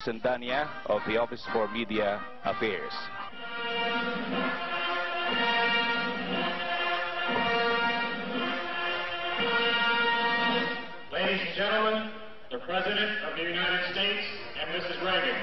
Santania of the Office for Media Affairs. Ladies and gentlemen, the President of the United States and Mrs. Reagan.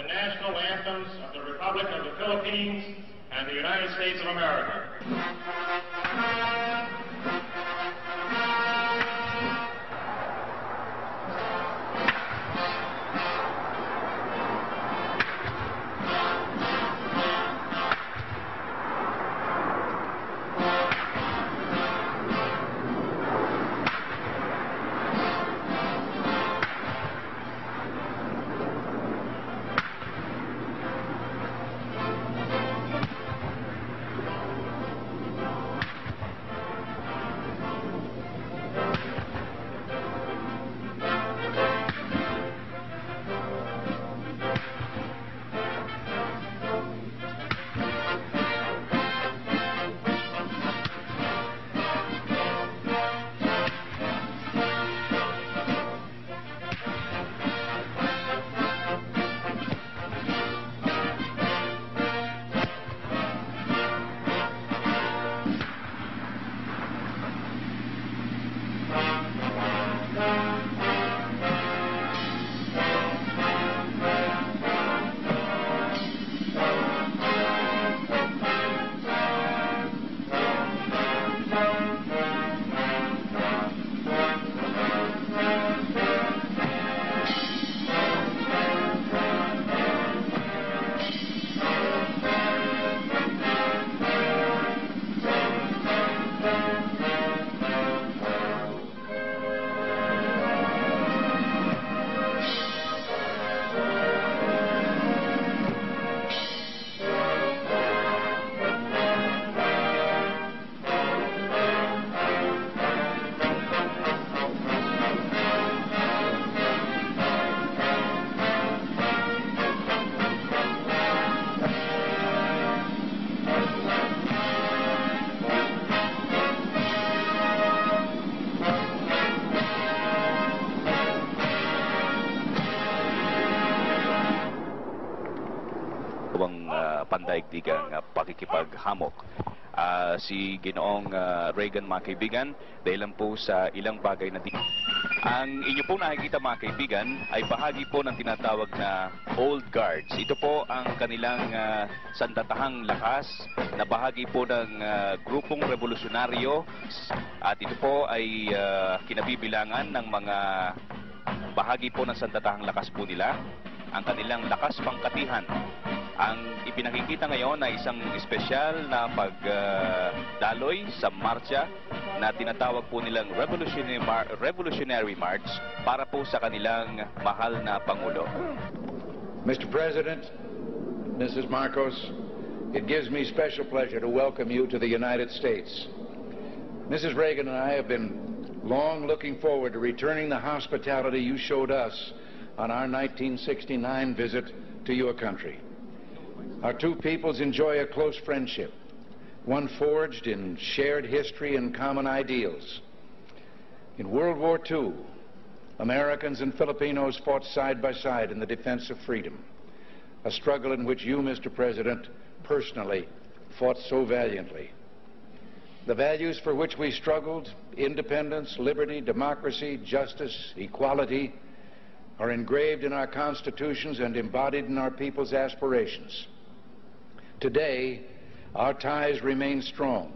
National anthems of the Republic of the Philippines and the United States of America. Pandaigdigang pakikipaghamok. Si Ginoong Reagan, mga kaibigan, dahil lang po sa ilang bagay na ang inyo po nakikita, mga kaibigan, ay bahagi po ng tinatawag na Old Guards. Ito po ang kanilang sandatahang lakas na bahagi po ng grupong revolusyonaryo, at ito po ay kinabibilangan ng mga bahagi po ng sandatahang lakas po nila, ang kanilang lakas pangkatihan. Ang ipinakikita ngayon ay isang espesyal na pagdaloy sa marcha na tinatawag po nilang Revolutionary March para po sa kanilang mahal na Pangulo. Mr. President, Mrs. Marcos, it gives me special pleasure to welcome you to the United States. Mrs. Reagan and I have been long looking forward to returning the hospitality you showed us on our 1969 visit to your country. Our two peoples enjoy a close friendship, one forged in shared history and common ideals. In World War II, Americans and Filipinos fought side by side in the defense of freedom, a struggle in which you, Mr. President, personally fought so valiantly. The values for which we struggled, independence, liberty, democracy, justice, equality, are engraved in our constitutions and embodied in our people's aspirations. Today, our ties remain strong,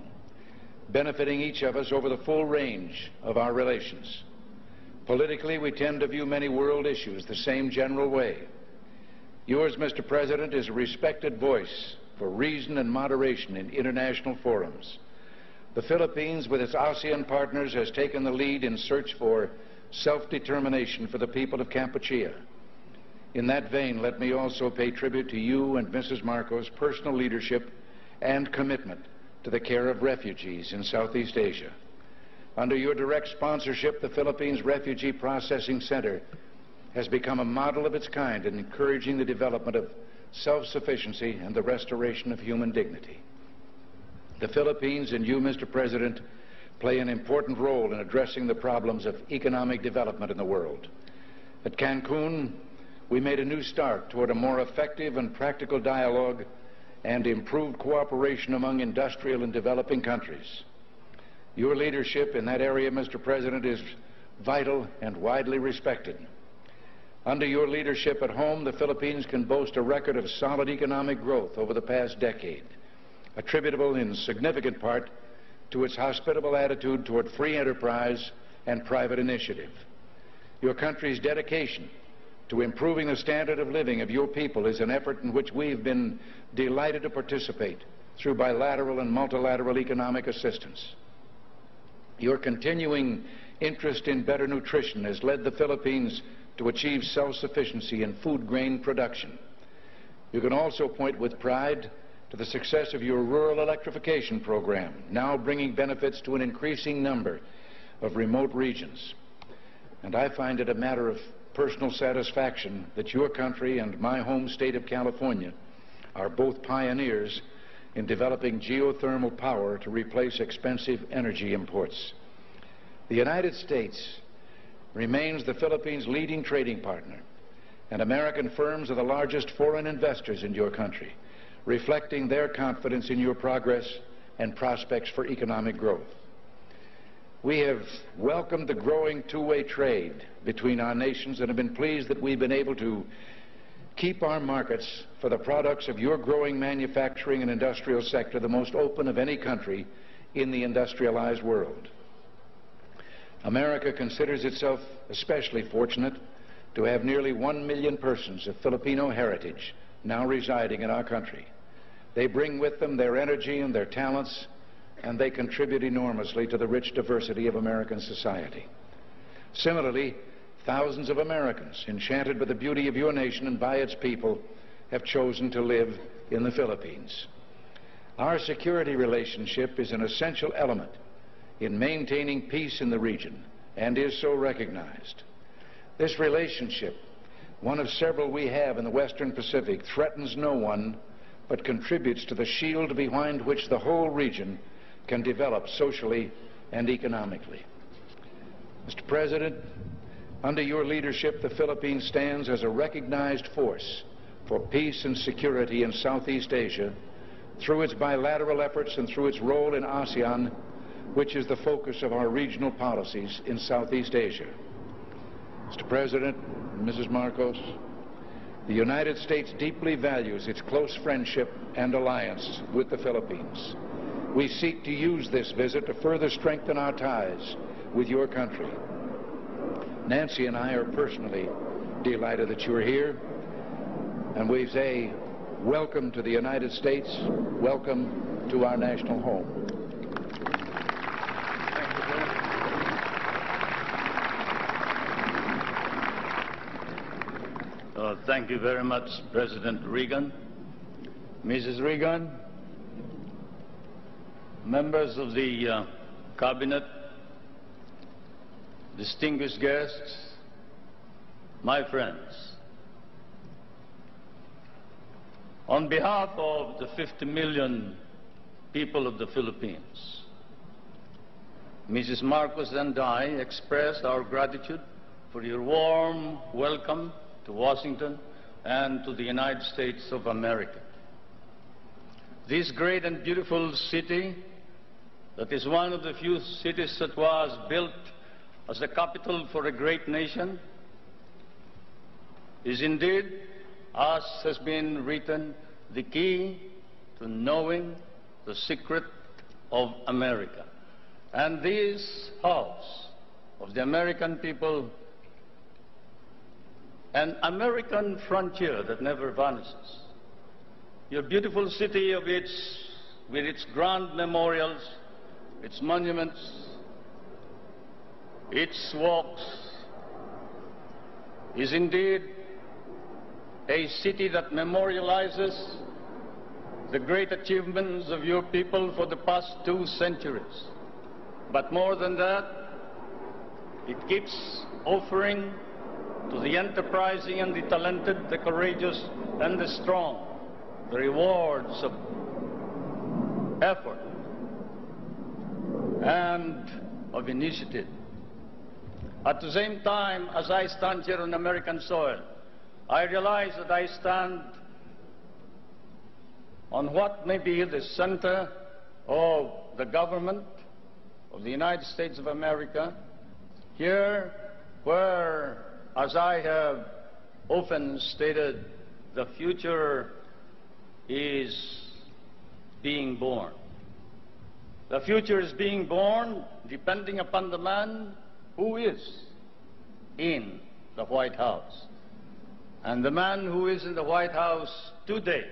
benefiting each of us over the full range of our relations. Politically, we tend to view many world issues the same general way. Yours, Mr. President, is a respected voice for reason and moderation in international forums. The Philippines, with its ASEAN partners, has taken the lead in search for self-determination for the people of Kampuchea. In that vein, let me also pay tribute to you and Mrs. Marcos' personal leadership and commitment to the care of refugees in Southeast Asia. Under your direct sponsorship, the Philippines Refugee Processing Center has become a model of its kind in encouraging the development of self-sufficiency and the restoration of human dignity. The Philippines and you, Mr. President, play an important role in addressing the problems of economic development in the world. At Cancun, we made a new start toward a more effective and practical dialogue and improved cooperation among industrial and developing countries. Your leadership in that area, Mr. President, is vital and widely respected. Under your leadership at home, the Philippines can boast a record of solid economic growth over the past decade, attributable in significant part to its hospitable attitude toward free enterprise and private initiative. Your country's dedication to improving the standard of living of your people is an effort in which we've been delighted to participate through bilateral and multilateral economic assistance. Your continuing interest in better nutrition has led the Philippines to achieve self-sufficiency in food grain production. You can also point with pride to the success of your rural electrification program, now bringing benefits to an increasing number of remote regions. And I find it a matter of personal satisfaction that your country and my home state of California are both pioneers in developing geothermal power to replace expensive energy imports. The United States remains the Philippines' leading trading partner, and American firms are the largest foreign investors in your country, reflecting their confidence in your progress and prospects for economic growth. We have welcomed the growing two-way trade between our nations and have been pleased that we've been able to keep our markets for the products of your growing manufacturing and industrial sector the most open of any country in the industrialized world. America considers itself especially fortunate to have nearly 1 million persons of Filipino heritage now residing in our country. They bring with them their energy and their talents, and they contribute enormously to the rich diversity of American society. Similarly, thousands of Americans, enchanted by the beauty of your nation and by its people, have chosen to live in the Philippines. Our security relationship is an essential element in maintaining peace in the region and is so recognized. This relationship, one of several we have in the Western Pacific, threatens no one but contributes to the shield behind which the whole region can develop socially and economically. Mr. President, under your leadership, the Philippines stands as a recognized force for peace and security in Southeast Asia through its bilateral efforts and through its role in ASEAN, which is the focus of our regional policies in Southeast Asia. Mr. President, Mrs. Marcos, the United States deeply values its close friendship and alliance with the Philippines. We seek to use this visit to further strengthen our ties with your country. Nancy and I are personally delighted that you're here, and we say welcome to the United States, welcome to our national home. Thank you very much, President Reagan. Mrs. Reagan, members of the Cabinet, distinguished guests, my friends. On behalf of the 50 million people of the Philippines, Mrs. Marcos and I express our gratitude for your warm welcome to Washington and to the United States of America. This great and beautiful city that is one of the few cities that was built as the capital for a great nation, is indeed, as has been written, the key to knowing the secret of America. And this house of the American people, an American frontier that never vanishes. Your beautiful city with its grand memorials, its monuments, its walks, is indeed a city that memorializes the great achievements of your people for the past 2 centuries. But more than that, it keeps offering to the enterprising and the talented, the courageous and the strong, the rewards of effort and of initiative. At the same time, as I stand here on American soil, I realize that I stand on what may be the center of the government of the United States of America, here where, as I have often stated, the future is being born. The future is being born depending upon the man who is in the White House. And the man who is in the White House today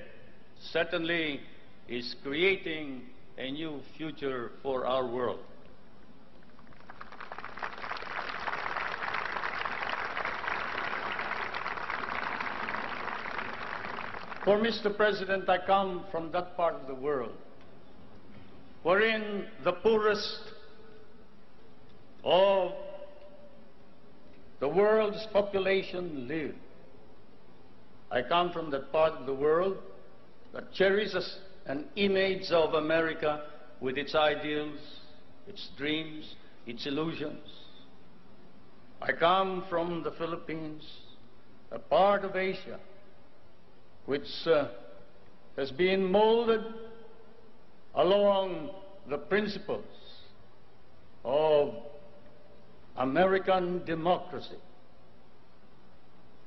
certainly is creating a new future for our world. For Mr. President, I come from that part of the world wherein the poorest of the world's population live. I come from that part of the world that cherishes an image of America with its ideals, its dreams, its illusions. I come from the Philippines, a part of Asia which has been molded along the principles of American democracy.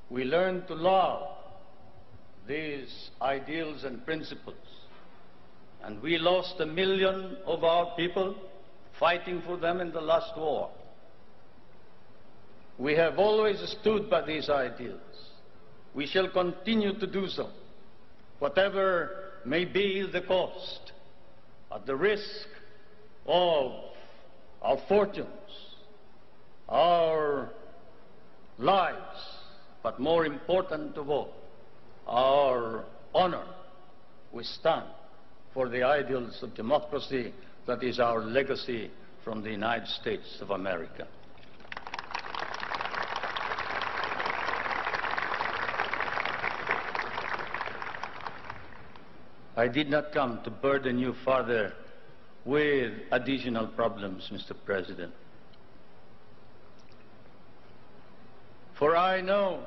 We learn to love these ideals and principles, and we lost 1 million of our people fighting for them in the last war. We have always stood by these ideals. We shall continue to do so, whatever may be the cost, at the risk of our fortunes, our lives, but more important of all, our honor. We stand for the ideals of democracy that is our legacy from the United States of America. I did not come to burden you further with additional problems, Mr. President. For I know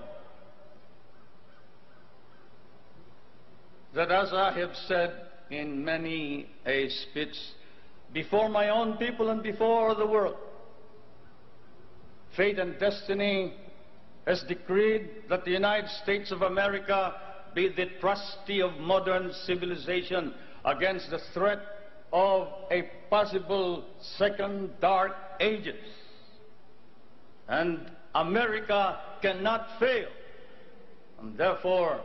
that, as I have said in many a speech before my own people and before the world, fate and destiny has decreed that the United States of America be the trustee of modern civilization against the threat of a possible second dark ages. And America cannot fail. And therefore,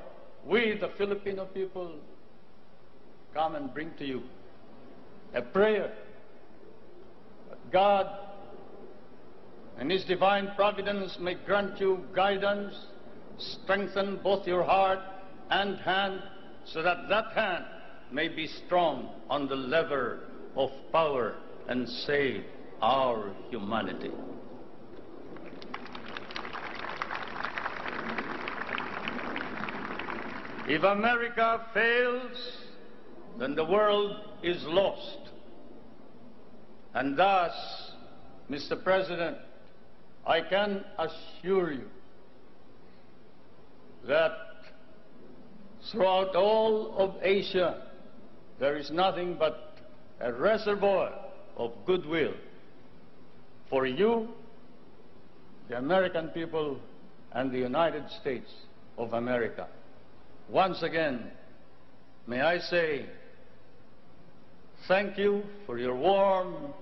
we, the Filipino people, come and bring to you a prayer that God and His divine providence may grant you guidance, strengthen both your heart and hand, so that that hand may be strong on the lever of power and save our humanity. If America fails, then the world is lost. And thus, Mr. President, I can assure you that throughout all of Asia, there is nothing but a reservoir of goodwill for you, the American people, and the United States of America. Once again, may I say thank you for your warm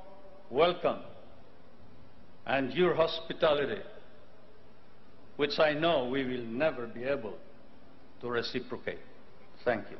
welcome and your hospitality, which I know we will never be able to reciprocate. Thank you.